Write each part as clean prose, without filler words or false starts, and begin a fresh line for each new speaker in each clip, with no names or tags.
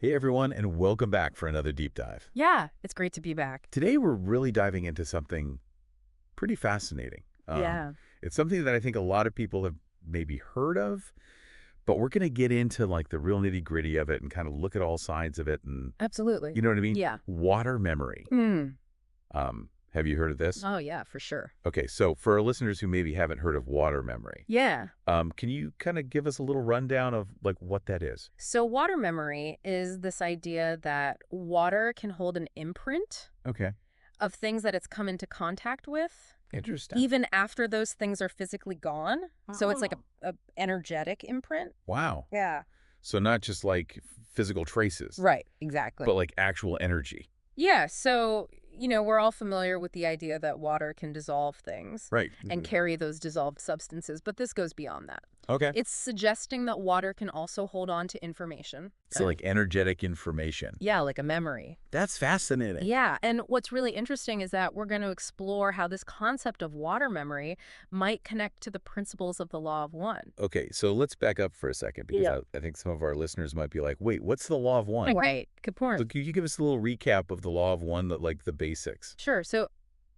Hey everyone, and welcome back for another deep dive.
Yeah, it's great to be back.
Today we're really diving into something pretty fascinating.
Yeah.
It's something that I think a lot of people have maybe heard of, but we're going to get into like the real nitty-gritty of it and kind of look at all sides of it, and
Absolutely.
you know what I mean?
Yeah.
Water memory.
Mm.
Have you heard of this?
Oh, yeah, for sure.
Okay, so for our listeners who maybe haven't heard of water memory,
Yeah.
can you kind of give us a little rundown of like what that is?
So water memory is this idea that water can hold an imprint
Okay,
of things that it's come into contact with,
interesting.
even after those things are physically gone. So it's like a energetic imprint.
Wow.
Yeah.
So not just like physical traces,
Right, exactly.
but like actual energy.
Yeah, so, we're all familiar with the idea that water can dissolve things
Right.
and carry those dissolved substances, but this goes beyond that.
Okay.
It's suggesting that water can also hold on to information.
So like energetic information.
Yeah, like a memory.
That's fascinating.
Yeah, and what's really interesting is that we're going to explore how this concept of water memory might connect to the principles of the law of one.
Okay, so let's back up for a second because
Yeah.
I think some of our listeners might be like, wait, what's the law of one?
Right, good point.
So can you give us a little recap of the law of one, that like the basics?
Sure, so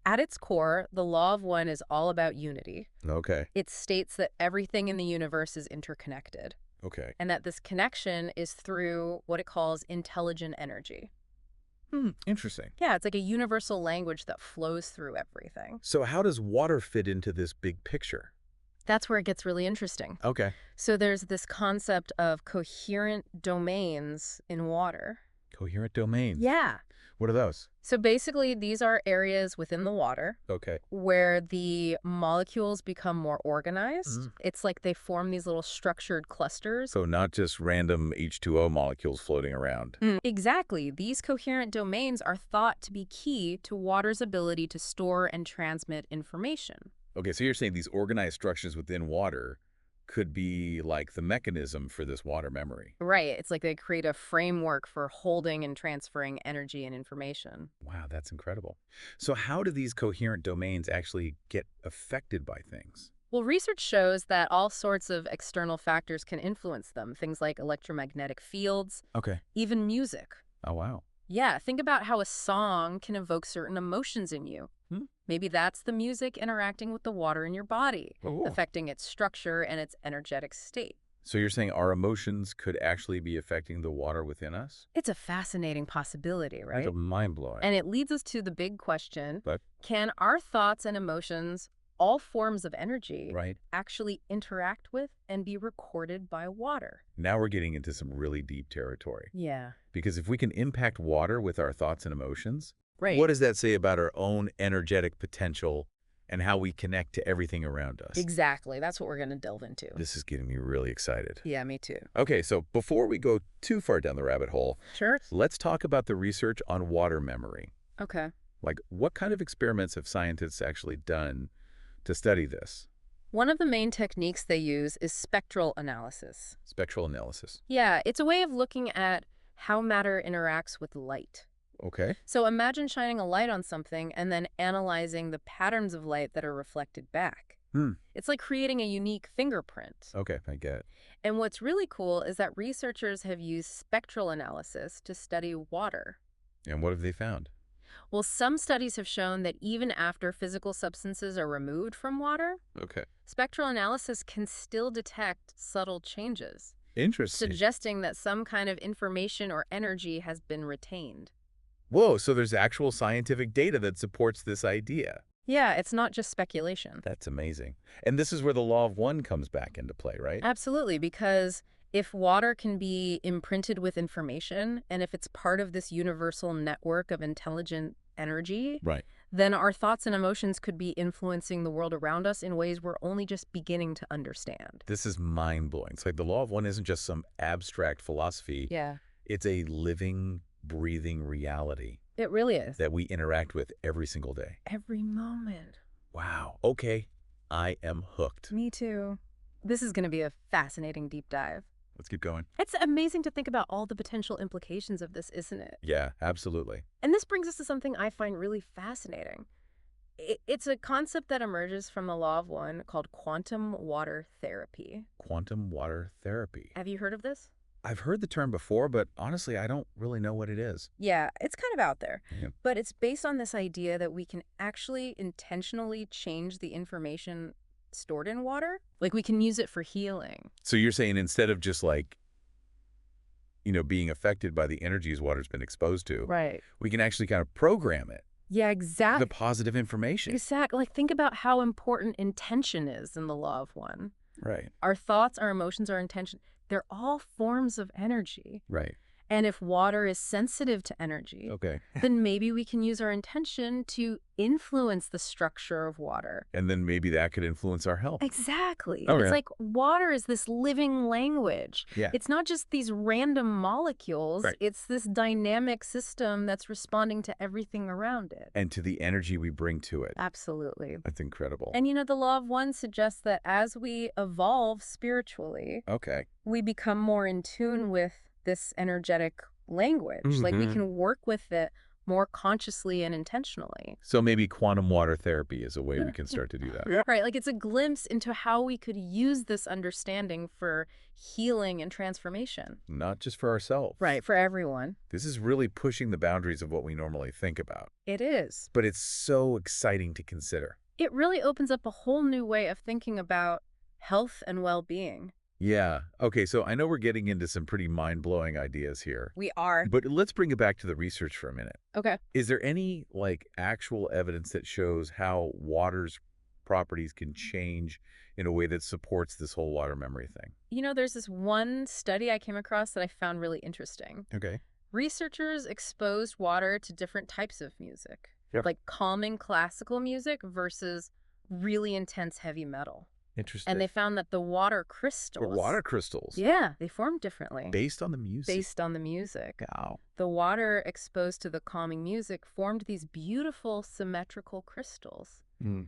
at its core, the law of one is all about unity.
Okay.
It states that everything in the universe is interconnected,
Okay.
and that this connection is through what it calls intelligent energy.
Interesting.
Yeah, it's like a universal language that flows through everything.
So how does water fit into this big picture?
That's where it gets really interesting.
Okay.
So there's this concept of coherent domains in water.
Coherent domains.
Yeah.
What are those?
So basically, these are areas within the water
Okay.
where the molecules become more organized.
Mm.
It's like they form these little structured clusters.
So not just random H2O molecules floating around.
Exactly. These coherent domains are thought to be key to water's ability to store and transmit information.
Okay, so you're saying these organized structures within water could be like the mechanism for this water memory.
Right. It's like they create a framework for holding and transferring energy and information.
Wow, that's incredible. So how do these coherent domains actually get affected by things?
Well, research shows that all sorts of external factors can influence them, things like electromagnetic fields,
Okay.
even music.
Oh, wow.
Yeah, think about how a song can evoke certain emotions in you.
Hmm.
Maybe that's the music interacting with the water in your body,
Oh.
affecting its structure and its energetic state.
So you're saying our emotions could actually be affecting the water within us?
It's a fascinating possibility, right?
That's mind-blowing.
And it leads us to the big question,
But,
can our thoughts and emotions, all forms of energy,
right,
actually interact with and be recorded by water?
now we're getting into some really deep territory.
Yeah.
Because if we can impact water with our thoughts and emotions,
Right.
what does that say about our own energetic potential and how we connect to everything around us?
Exactly. That's what we're going to delve into.
This is getting me really excited.
Yeah, me too.
Okay, so before we go too far down the rabbit hole,
Sure.
let's talk about the research on water memory.
Okay.
Like, what kind of experiments have scientists actually done to study this?
One of the main techniques they use is spectral analysis.
Spectral analysis.
Yeah, it's a way of looking at how matter interacts with light.
Okay.
So imagine shining a light on something and then analyzing the patterns of light that are reflected back. It's like creating a unique fingerprint.
Okay, I get it.
And what's really cool is that researchers have used spectral analysis to study water.
And what have they found?
Well, some studies have shown that even after physical substances are removed from water,
Okay.
spectral analysis can still detect subtle changes,
Interesting.
suggesting that some kind of information or energy has been retained.
Whoa, so there's actual scientific data that supports this idea.
Yeah, it's not just speculation.
That's amazing. And this is where the law of one comes back into play, right?
Absolutely, because if water can be imprinted with information, and if it's part of this universal network of intelligent energy,
Right.
then our thoughts and emotions could be influencing the world around us in ways we're only just beginning to understand.
This is mind-blowing. It's like the law of one isn't just some abstract philosophy.
Yeah,
It's a living, breathing reality
it really is.
that we interact with every single day.
Every moment.
Wow. Okay. I am hooked.
Me too. This is going to be a fascinating deep dive.
Let's keep going.
It's amazing to think about all the potential implications of this, isn't it?
Yeah, absolutely.
And this brings us to something I find really fascinating. It's a concept that emerges from the law of one called quantum water therapy.
Quantum water therapy.
Have you heard of this?
I've heard the term before, but honestly, I don't really know what it is.
Yeah, it's kind of out there.
Yeah.
But it's based on this idea that we can actually intentionally change the information stored in water. Like we can use it for healing.
So you're saying instead of just like, being affected by the energies water's been exposed to,
Right.
we can actually kind of program it,
Yeah,
the
exactly.
positive information.
Exactly. Like think about how important intention is in the law of one.
Right.
Our thoughts, our emotions, our intention, they're all forms of energy.
Right.
And if water is sensitive to energy,
Okay.
then maybe we can use our intention to influence the structure of water.
And then maybe that could influence our health.
Exactly.
Okay.
It's like water is this living language.
Yeah.
It's not just these random molecules.
Right.
It's this dynamic system that's responding to everything around it.
And to the energy we bring to it.
Absolutely.
That's incredible.
And the law of one suggests that as we evolve spiritually,
Okay.
we become more in tune with this energetic language. Like we can work with it more consciously and intentionally.
So maybe quantum water therapy is a way we can start to do that.
Yeah. Right. Like it's a glimpse into how we could use this understanding for healing and transformation.
Not just for ourselves.
Right. For everyone.
This is really pushing the boundaries of what we normally think about.
It is.
But it's so exciting to consider.
It really opens up a whole new way of thinking about health and well-being.
Yeah. Okay, so I know we're getting into some pretty mind-blowing ideas here.
We are.
But let's bring it back to the research for a minute.
Okay.
Is there any, actual evidence that shows how water's properties can change in a way that supports this whole water memory thing?
There's this one study I came across that I found really interesting.
Okay.
Researchers exposed water to different types of music,
Yep.
like calming classical music versus really intense heavy metal.
Interesting.
And they found that the water crystals.
Or water crystals.
Yeah, they formed differently.
Based on the music.
Based on the music.
Wow.
The water exposed to the calming music formed these beautiful symmetrical crystals.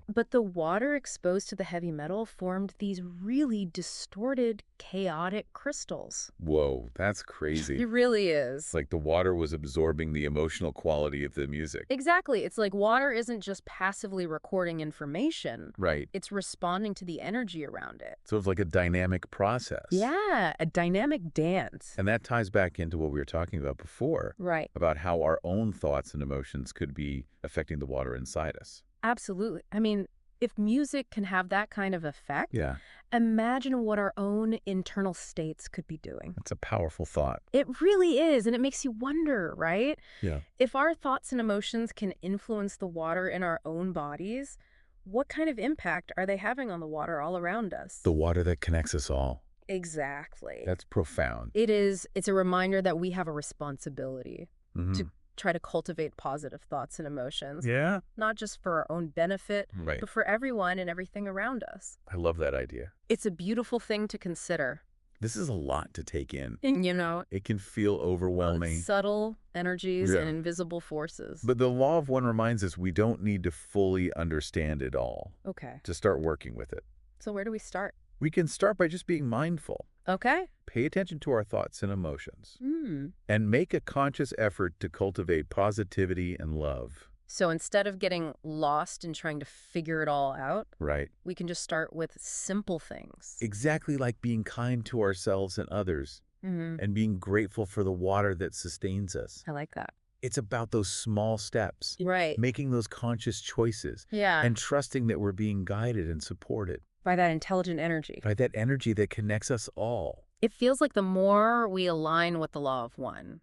But the water exposed to the heavy metal formed these really distorted, chaotic crystals.
Whoa, that's crazy.
It really is.
It's like the water was absorbing the emotional quality of the music.
Exactly. It's like water isn't just passively recording information.
Right.
It's responding to the energy around it.
So it's like a dynamic process.
Yeah, a dynamic dance.
And that ties back into what we were talking about before.
Right.
About how our own thoughts and emotions could be affecting the water inside us.
Absolutely. I mean, if music can have that kind of effect,
Yeah.
imagine what our own internal states could be doing.
That's a powerful thought.
It really is, and it makes you wonder, right?
Yeah.
If our thoughts and emotions can influence the water in our own bodies, what kind of impact are they having on the water all around us?
The water that connects us all.
Exactly.
That's profound.
It is. It's a reminder that we have a responsibility
Mhm.
to try to cultivate positive thoughts and emotions.
Yeah.
Not just for our own benefit,
Right.
but for everyone and everything around us.
I love that idea.
It's a beautiful thing to consider.
This is a lot to take in.
And,
It can feel overwhelming.
subtle energies
Yeah.
and invisible forces.
But the law of one reminds us we don't need to fully understand it all
Okay.
to start working with it.
So where do we start?
We can start by just being mindful.
Okay.
Pay attention to our thoughts and emotions.
Hmm.
And make a conscious effort to cultivate positivity and love.
So instead of getting lost in trying to figure it all out,
Right.
we can just start with simple things.
Exactly like being kind to ourselves and others and being grateful for the water that sustains us.
I like that.
It's about those small steps,
Right.
making those conscious choices
Yeah.
and trusting that we're being guided and supported
By that intelligent energy.
by that energy that connects us all.
It feels like the more we align with the law of one,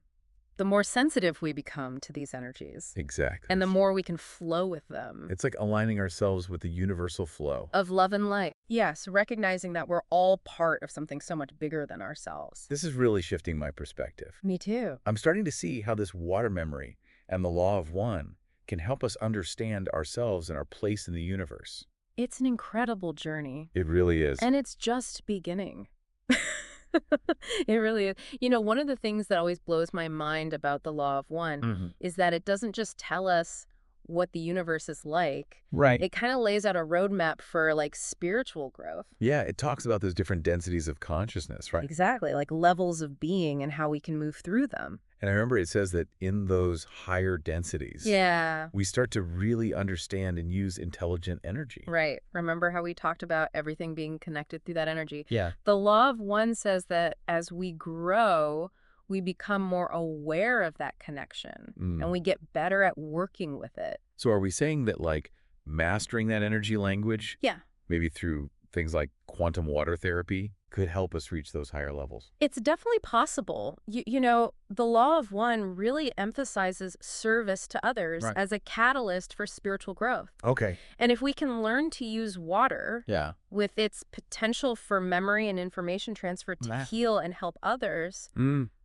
the more sensitive we become to these energies.
Exactly.
And the more we can flow with them.
It's like aligning ourselves with the universal flow.
Of love and light. Yes, recognizing that we're all part of something so much bigger than ourselves.
This is really shifting my perspective.
Me too.
I'm starting to see how this water memory and the law of one can help us understand ourselves and our place in the universe.
It's an incredible journey.
It really is.
And it's just beginning. It really is. One of the things that always blows my mind about the law of one is that it doesn't just tell us what the universe is like.
Right.
It kind of lays out a roadmap for spiritual growth.
Yeah, it talks about those different densities of consciousness, right?
Exactly, like levels of being and how we can move through them.
And I remember it says that in those higher densities,
Yeah.
we start to really understand and use intelligent energy.
Right. Remember how we talked about everything being connected through that energy?
Yeah.
The law of one says that as we grow, we become more aware of that connection and
Mm.
we get better at working with it.
So are we saying that like mastering that energy language,
Yeah.
maybe through things like quantum water therapy, could help us reach those higher levels?
It's definitely possible. The law of one really emphasizes service to others
Right.
as a catalyst for spiritual growth.
Okay.
And if we can learn to use water
Yeah.
with its potential for memory and information transfer to
Nah.
heal and help others,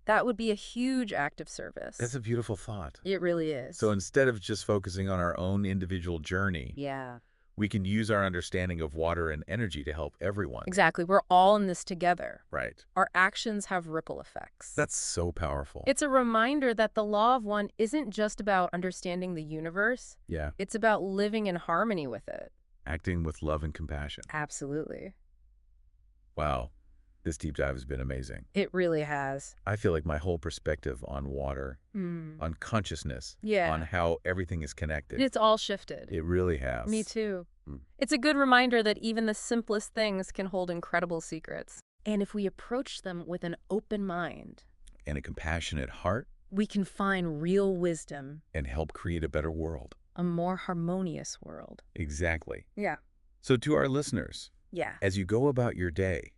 that would be a huge act of service.
That's a beautiful thought.
It really is.
So instead of just focusing on our own individual journey,
Yeah,
we can use our understanding of water and energy to help everyone.
exactly. We're all in this together.
Right.
Our actions have ripple effects.
That's so powerful.
It's a reminder that the law of one isn't just about understanding the universe.
Yeah.
It's about living in harmony with it.
Acting with love and compassion.
Absolutely.
Wow. This deep dive has been amazing.
It really has.
I feel like my whole perspective on water,
Mm.
on consciousness,
Yeah.
on how everything is connected,
It's all shifted.
it really has.
Me too.
Mm.
It's a good reminder that even the simplest things can hold incredible secrets. And if we approach them with an open mind,
And a compassionate heart,
we can find real wisdom,
and help create a better world.
a more harmonious world.
Exactly.
Yeah.
So to our listeners,
Yeah.
as you go about your day,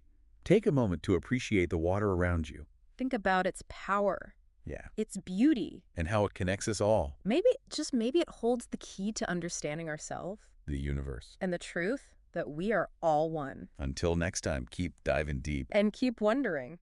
take a moment to appreciate the water around you.
Think about its power,
Yeah.
its beauty.
And how it connects us all,
Maybe it holds the key to understanding ourselves
the universe.
and the truth that we are all one.
Until next time, keep diving deep.
And keep wondering.